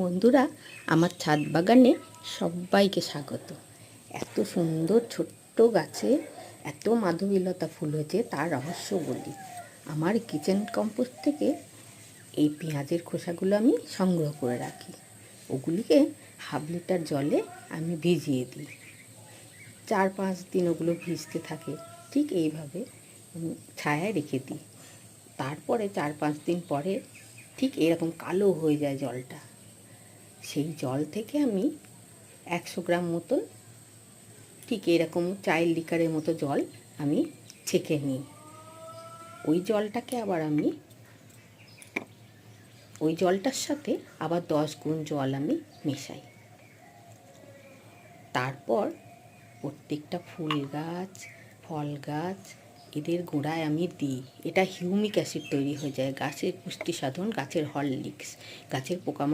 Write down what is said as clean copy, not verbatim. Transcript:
বন্ধুরা, আমার ছাদ বাগানে সবাইকে স্বাগত। এত সুন্দর ছোট্ট গাছে এত মাধবীলতা ফুল হয়েছে, তার রহস্য বলি। আমার কিচেন কম্পোস্ট থেকে এই পেঁয়াজের খোসাগুলো আমি সংগ্রহ করে রাখি। ওগুলিকে হাফ লিটার জলে আমি ভিজিয়ে দিই। 4-5 দিন ওগুলো ভিজতে থাকে। ঠিক এইভাবে ছায়ায় রেখে দিই। তারপরে 4-5 দিন পরে ঠিক এরকম কালো হয়ে যায় জলটা। সেই জল থেকে আমি 100 গ্রাম মতন, ঠিক এরকম চায়ের লিকারের মতো জল আমি ছেঁকে নিই। ওই জলটাকে আবার আমি ওই জলটার সাথে আবার 10 গুণ জল আমি মেশাই। তারপর প্রত্যেকটা ফুল গাছ, ফল গাছ, এদের গোড়ায় আমি দিই। এটা হিউমিক অ্যাসিড তৈরি হয়ে যায়, গাছের পুষ্টি সাধন, গাছের হরলিক্স, গাছের পোকা